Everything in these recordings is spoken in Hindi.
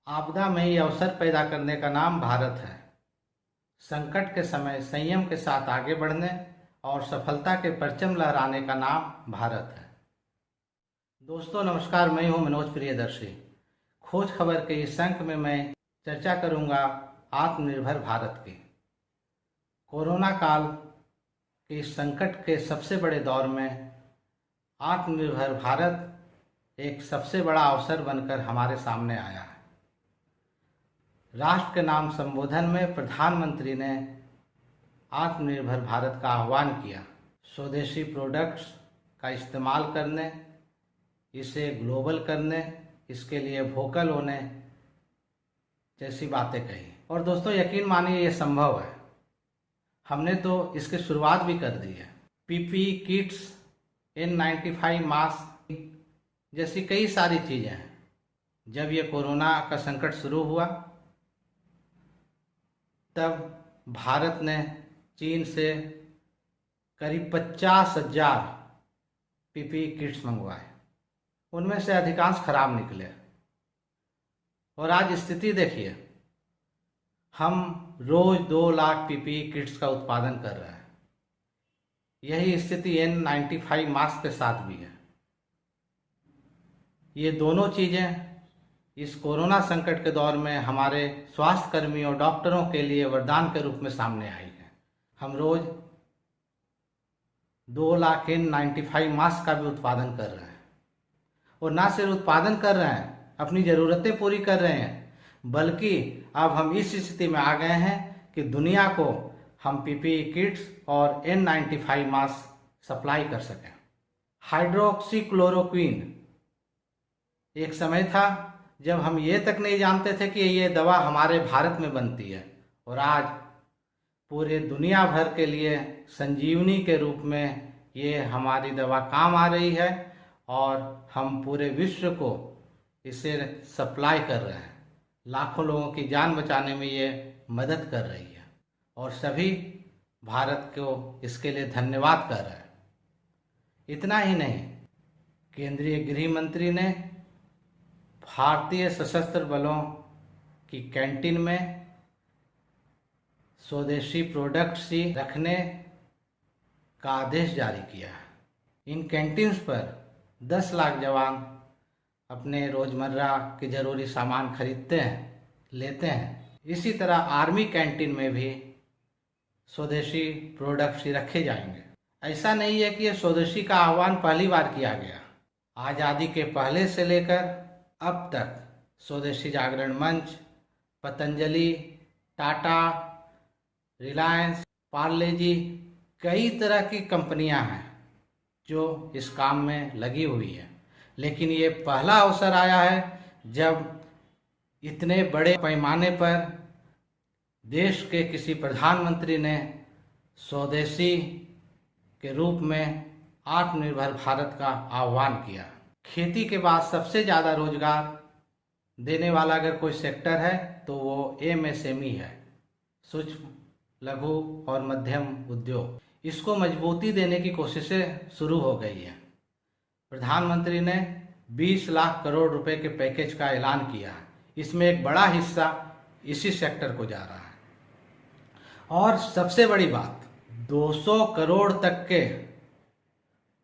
आपदा में ही अवसर पैदा करने का नाम भारत है। संकट के समय संयम के साथ आगे बढ़ने और सफलता के परचम लहराने का नाम भारत है। दोस्तों नमस्कार, मैं हूं मनोज प्रियदर्शी। खोज खबर के इस अंक में मैं चर्चा करूंगा आत्मनिर्भर भारत की। कोरोना काल के इस संकट के सबसे बड़े दौर में आत्मनिर्भर भारत एक सबसे बड़ा अवसर बनकर हमारे सामने आया है। राष्ट्र के नाम संबोधन में प्रधानमंत्री ने आत्मनिर्भर भारत का आह्वान किया। स्वदेशी प्रोडक्ट्स का इस्तेमाल करने, इसे ग्लोबल करने, इसके लिए वोकल होने जैसी बातें कही। और दोस्तों यकीन मानिए ये संभव है। हमने तो इसकी शुरुआत भी कर दी है। पीपीई किट्स, N95 मास्क जैसी कई सारी चीज़ें हैं। जब ये कोरोना का संकट शुरू हुआ तब भारत ने चीन से करीब 50,000 पीपीई किट्स मंगवाए। उनमें से अधिकांश खराब निकले और आज स्थिति देखिए, हम रोज 2 लाख पीपीई किट्स का उत्पादन कर रहे हैं। यही स्थिति N95 मास्क के साथ भी है। ये दोनों चीज़ें इस कोरोना संकट के दौर में हमारे स्वास्थ्य कर्मियों, डॉक्टरों के लिए वरदान के रूप में सामने आई है। हम रोज 2 लाख N95 मास्क का भी उत्पादन कर रहे हैं और न सिर्फ उत्पादन कर रहे हैं, अपनी ज़रूरतें पूरी कर रहे हैं, बल्कि अब हम इस स्थिति में आ गए हैं कि दुनिया को हम पीपीई किट्स और N95 मास्क सप्लाई कर सकें। हाइड्रोक्सीक्लोरोक्विन एक समय था जब हम ये तक नहीं जानते थे कि ये दवा हमारे भारत में बनती है, और आज पूरे दुनिया भर के लिए संजीवनी के रूप में ये हमारी दवा काम आ रही है और हम पूरे विश्व को इसे सप्लाई कर रहे हैं। लाखों लोगों की जान बचाने में ये मदद कर रही है और सभी भारत को इसके लिए धन्यवाद कर रहे हैं। इतना ही नहीं, केंद्रीय गृह मंत्री ने भारतीय सशस्त्र बलों की कैंटीन में स्वदेशी प्रोडक्ट्स ही रखने का आदेश जारी किया है। इन कैंटीन्स पर 10 लाख जवान अपने रोजमर्रा के जरूरी सामान खरीदते हैं, लेते हैं। इसी तरह आर्मी कैंटीन में भी स्वदेशी प्रोडक्ट्स ही रखे जाएंगे। ऐसा नहीं है कि ये स्वदेशी का आह्वान पहली बार किया गया। आज़ादी के पहले से लेकर अब तक स्वदेशी जागरण मंच, पतंजलि, टाटा, रिलायंस, पार्ले जी, कई तरह की कंपनियां हैं जो इस काम में लगी हुई है। लेकिन ये पहला अवसर आया है जब इतने बड़े पैमाने पर देश के किसी प्रधानमंत्री ने स्वदेशी के रूप में आत्मनिर्भर भारत का आह्वान किया। खेती के बाद सबसे ज़्यादा रोजगार देने वाला अगर कोई सेक्टर है तो वो MSME है, सूक्ष्म लघु और मध्यम उद्योग। इसको मजबूती देने की कोशिशें शुरू हो गई हैं। प्रधानमंत्री ने 20 लाख करोड़ रुपए के पैकेज का ऐलान किया है। इसमें एक बड़ा हिस्सा इसी सेक्टर को जा रहा है। और सबसे बड़ी बात, 200 करोड़ तक के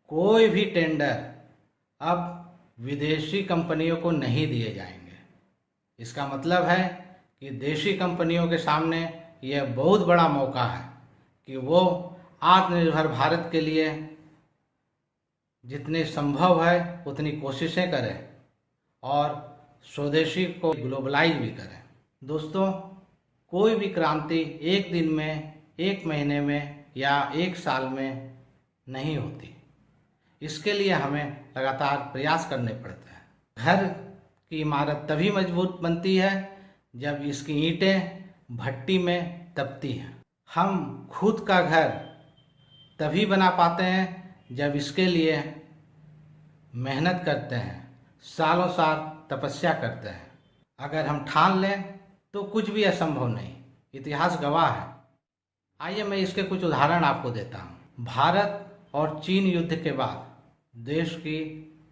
कोई भी टेंडर अब विदेशी कंपनियों को नहीं दिए जाएंगे। इसका मतलब है कि देशी कंपनियों के सामने यह बहुत बड़ा मौका है कि वो आत्मनिर्भर भारत के लिए जितनी संभव है उतनी कोशिशें करें और स्वदेशी को ग्लोबलाइज भी करें। दोस्तों, कोई भी क्रांति एक दिन में, एक महीने में या एक साल में नहीं होती। इसके लिए हमें लगातार प्रयास करने पड़ते हैं। घर की इमारत तभी मजबूत बनती है जब इसकी ईंटें भट्टी में तपती हैं। हम खुद का घर तभी बना पाते हैं जब इसके लिए मेहनत करते हैं, सालों साल तपस्या करते हैं। अगर हम ठान लें तो कुछ भी असंभव नहीं, इतिहास गवाह है। आइए मैं इसके कुछ उदाहरण आपको देता हूँ। भारत और चीन युद्ध के बाद देश की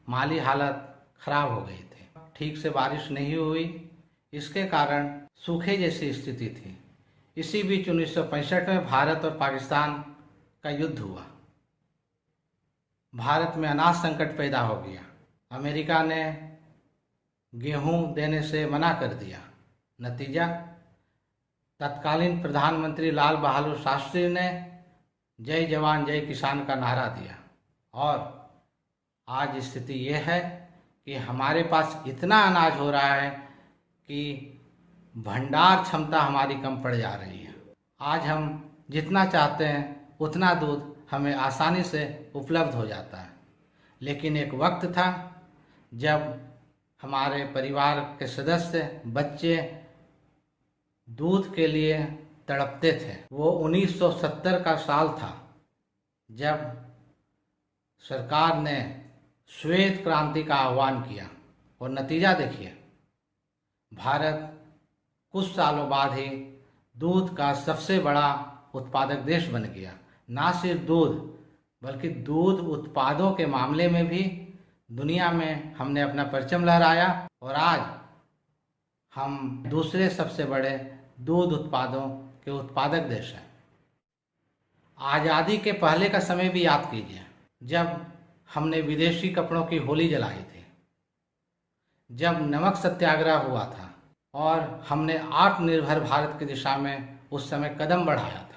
माली हालत खराब हो गई थी। ठीक से बारिश नहीं हुई, इसके कारण सूखे जैसी स्थिति थी। इसी बीच 1965 में भारत और पाकिस्तान का युद्ध हुआ। भारत में अनाज संकट पैदा हो गया। अमेरिका ने गेहूं देने से मना कर दिया। नतीजा, तत्कालीन प्रधानमंत्री लाल बहादुर शास्त्री ने जय जवान जय किसान का नारा दिया और आज स्थिति ये है कि हमारे पास इतना अनाज हो रहा है कि भंडार क्षमता हमारी कम पड़ जा रही है। आज हम जितना चाहते हैं उतना दूध हमें आसानी से उपलब्ध हो जाता है, लेकिन एक वक्त था जब हमारे परिवार के सदस्य, बच्चे दूध के लिए तड़पते थे। वो 1970 का साल था जब सरकार ने श्वेत क्रांति का आह्वान किया और नतीजा देखिए, भारत कुछ सालों बाद ही दूध का सबसे बड़ा उत्पादक देश बन गया। ना सिर्फ दूध बल्कि दूध उत्पादों के मामले में भी दुनिया में हमने अपना परचम लहराया और आज हम दूसरे सबसे बड़े दूध उत्पादों के उत्पादक देश हैं। आज़ादी के पहले का समय भी याद कीजिए, जब हमने विदेशी कपड़ों की होली जलाई थी, जब नमक सत्याग्रह हुआ था और हमने आत्मनिर्भर भारत की दिशा में उस समय कदम बढ़ाया था।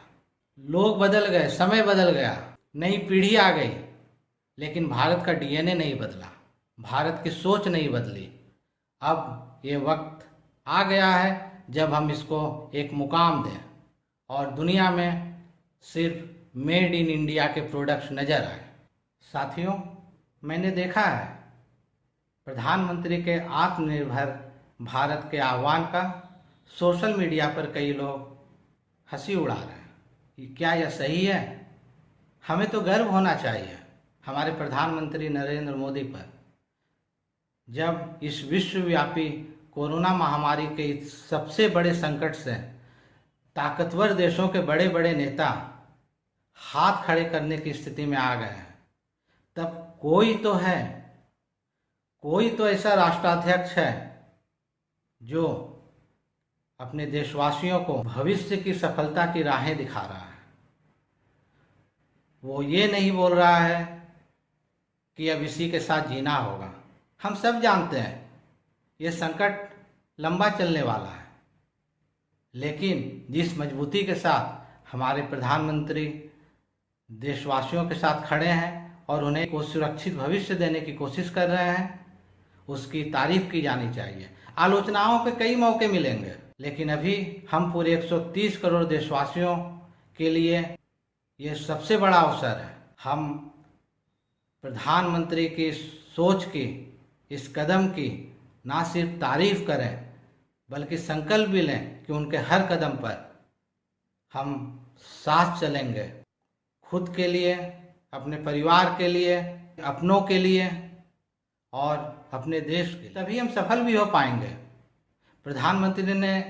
लोग बदल गए, समय बदल गया, नई पीढ़ी आ गई, लेकिन भारत का डीएनए नहीं बदला, भारत की सोच नहीं बदली। अब ये वक्त आ गया है जब हम इसको एक मुकाम दें और दुनिया में सिर्फ मेड इन इंडिया के प्रोडक्ट्स नज़र आए। साथियों, मैंने देखा है प्रधानमंत्री के आत्मनिर्भर भारत के आह्वान का सोशल मीडिया पर कई लोग हंसी उड़ा रहे हैं। क्या यह सही है? हमें तो गर्व होना चाहिए हमारे प्रधानमंत्री नरेंद्र मोदी पर। जब इस विश्वव्यापी कोरोना महामारी के इस सबसे बड़े संकट से ताकतवर देशों के बड़े बड़े नेता हाथ खड़े करने की स्थिति में आ गए हैं, तब कोई तो ऐसा राष्ट्राध्यक्ष है जो अपने देशवासियों को भविष्य की सफलता की राहें दिखा रहा है। वो ये नहीं बोल रहा है कि अब इसी के साथ जीना होगा। हम सब जानते हैं ये संकट लंबा चलने वाला है, लेकिन जिस मजबूती के साथ हमारे प्रधानमंत्री देशवासियों के साथ खड़े हैं और उन्हें को सुरक्षित भविष्य देने की कोशिश कर रहे हैं, उसकी तारीफ की जानी चाहिए। आलोचनाओं के कई मौके मिलेंगे, लेकिन अभी हम पूरे 130 करोड़ देशवासियों के लिए ये सबसे बड़ा अवसर है। हम प्रधानमंत्री की सोच की, इस कदम की ना सिर्फ तारीफ करें बल्कि संकल्प भी लें कि उनके हर कदम पर हम साथ चलेंगे, खुद के लिए, अपने परिवार के लिए, अपनों के लिए और अपने देश के। तभी हम सफल भी हो पाएंगे। प्रधानमंत्री ने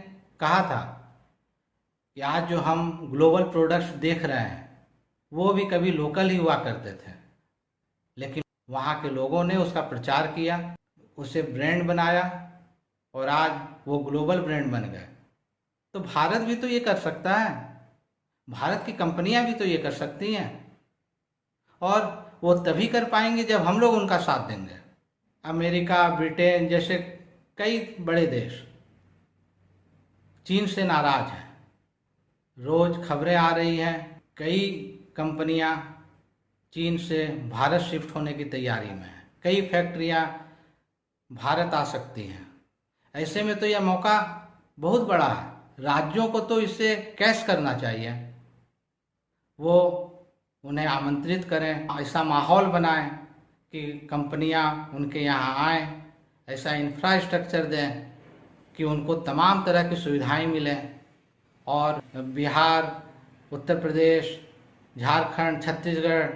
कहा था कि आज जो हम ग्लोबल प्रोडक्ट्स देख रहे हैं वो भी कभी लोकल ही हुआ करते थे, लेकिन वहाँ के लोगों ने उसका प्रचार किया, उसे ब्रांड बनाया और आज वो ग्लोबल ब्रांड बन गए। तो भारत भी तो ये कर सकता है, भारत की कंपनियां भी तो ये कर सकती हैं, और वो तभी कर पाएंगे जब हम लोग उनका साथ देंगे। अमेरिका, ब्रिटेन जैसे कई बड़े देश चीन से नाराज हैं। रोज खबरें आ रही हैं, कई कंपनियां चीन से भारत शिफ्ट होने की तैयारी में हैं, कई फैक्ट्रियां भारत आ सकती हैं। ऐसे में तो यह मौका बहुत बड़ा है। राज्यों को तो इसे कैश करना चाहिए, वो उन्हें आमंत्रित करें, ऐसा माहौल बनाएं कि कंपनियां उनके यहाँ आएँ, ऐसा इंफ्रास्ट्रक्चर दें कि उनको तमाम तरह की सुविधाएं मिलें। और बिहार, उत्तर प्रदेश, झारखंड, छत्तीसगढ़,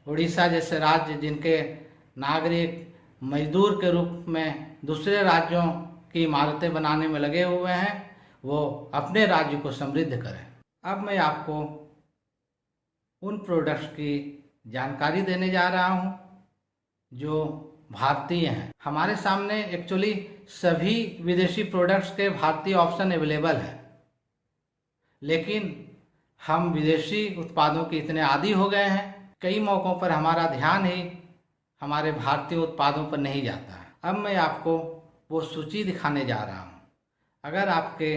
उड़ीसा जैसे राज्य जिनके नागरिक मजदूर के रूप में दूसरे राज्यों की इमारतें बनाने में लगे हुए हैं, वो अपने राज्य को समृद्ध करें। अब मैं आपको उन प्रोडक्ट्स की जानकारी देने जा रहा हूँ जो भारतीय हैं। हमारे सामने एक्चुअली सभी विदेशी प्रोडक्ट्स के भारतीय ऑप्शन अवेलेबल है, लेकिन हम विदेशी उत्पादों के इतने आदी हो गए हैं, कई मौक़ों पर हमारा ध्यान ही हमारे भारतीय उत्पादों पर नहीं जाता है। अब मैं आपको वो सूची दिखाने जा रहा हूँ। अगर आपके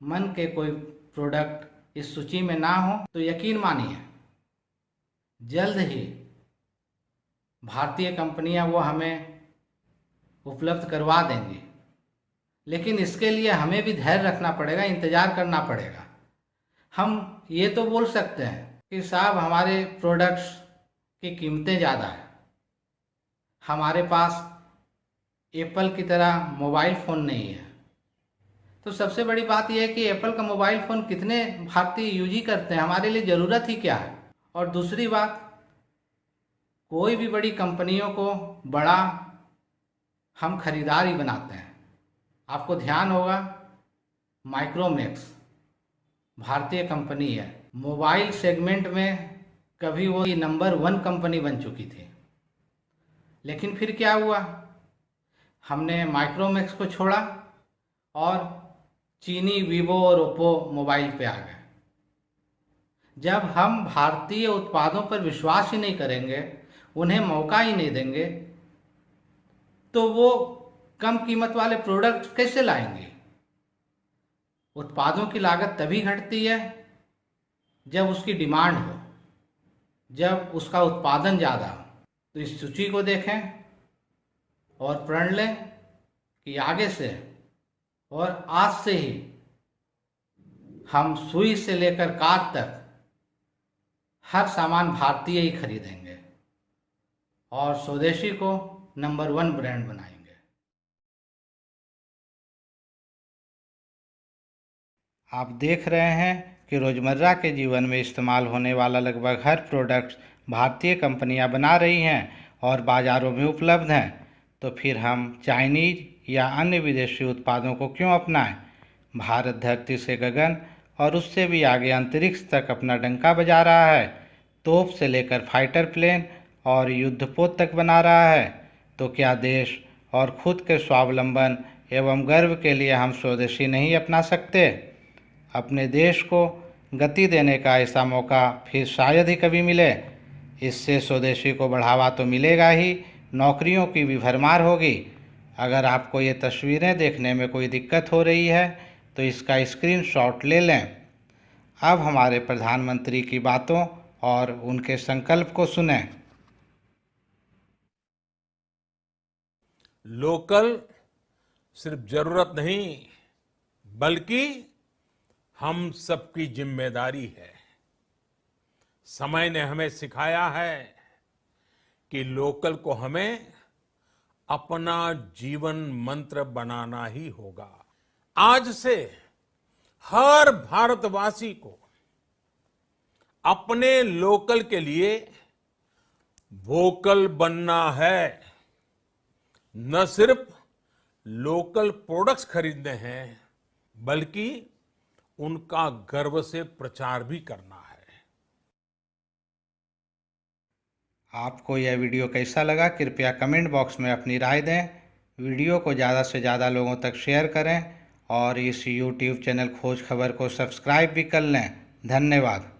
मन के कोई प्रोडक्ट इस सूची में ना हो तो यकीन मानिए जल्द ही भारतीय कंपनियां वो हमें उपलब्ध करवा देंगी, लेकिन इसके लिए हमें भी धैर्य रखना पड़ेगा, इंतज़ार करना पड़ेगा। हम ये तो बोल सकते हैं कि साहब हमारे प्रोडक्ट्स की कीमतें ज़्यादा है, हमारे पास एप्पल की तरह मोबाइल फ़ोन नहीं है। तो सबसे बड़ी बात यह है कि एप्पल का मोबाइल फ़ोन कितने भारतीय यूज ही करते हैं, हमारे लिए ज़रूरत ही क्या है। और दूसरी बात, कोई भी बड़ी कंपनियों को बड़ा हम खरीदार ही बनाते हैं। आपको ध्यान होगा माइक्रोमैक्स भारतीय कंपनी है, मोबाइल सेगमेंट में कभी वो नंबर 1 कंपनी बन चुकी थी, लेकिन फिर क्या हुआ, हमने माइक्रोमैक्स को छोड़ा और चीनी वीवो और ओप्पो मोबाइल पे आ गए। जब हम भारतीय उत्पादों पर विश्वास ही नहीं करेंगे, उन्हें मौका ही नहीं देंगे, तो वो कम कीमत वाले प्रोडक्ट कैसे लाएंगे। उत्पादों की लागत तभी घटती है जब उसकी डिमांड हो, जब उसका उत्पादन ज़्यादा हो। तो इस सूची को देखें और प्रण लें कि आगे से और आज से ही हम सुई से लेकर कार तक हर सामान भारतीय ही खरीदेंगे और स्वदेशी को नंबर 1 ब्रांड बनाएंगे। आप देख रहे हैं कि रोज़मर्रा के जीवन में इस्तेमाल होने वाला लगभग हर प्रोडक्ट भारतीय कंपनियां बना रही हैं और बाज़ारों में उपलब्ध हैं। तो फिर हम चाइनीज़ या अन्य विदेशी उत्पादों को क्यों अपनाएं। भारत धरती से गगन और उससे भी आगे अंतरिक्ष तक अपना डंका बजा रहा है, तोप से लेकर फाइटर प्लेन और युद्धपोत तक बना रहा है। तो क्या देश और खुद के स्वावलंबन एवं गर्व के लिए हम स्वदेशी नहीं अपना सकते। अपने देश को गति देने का ऐसा मौका फिर शायद ही कभी मिले। इससे स्वदेशी को बढ़ावा तो मिलेगा ही, नौकरियों की भी भरमार होगी। अगर आपको ये तस्वीरें देखने में कोई दिक्कत हो रही है तो इसका स्क्रीनशॉट ले लें। अब हमारे प्रधानमंत्री की बातों और उनके संकल्प को सुनें। लोकल सिर्फ जरूरत नहीं बल्कि हम सबकी जिम्मेदारी है। समय ने हमें सिखाया है कि लोकल को हमें अपना जीवन मंत्र बनाना ही होगा। आज से हर भारतवासी को अपने लोकल के लिए वोकल बनना है। न सिर्फ लोकल प्रोडक्ट्स खरीदने हैं बल्कि उनका गर्व से प्रचार भी करना है। आपको यह वीडियो कैसा लगा कृपया कमेंट बॉक्स में अपनी राय दें। वीडियो को ज़्यादा से ज़्यादा लोगों तक शेयर करें और इस YouTube चैनल खोज खबर को सब्सक्राइब भी कर लें। धन्यवाद।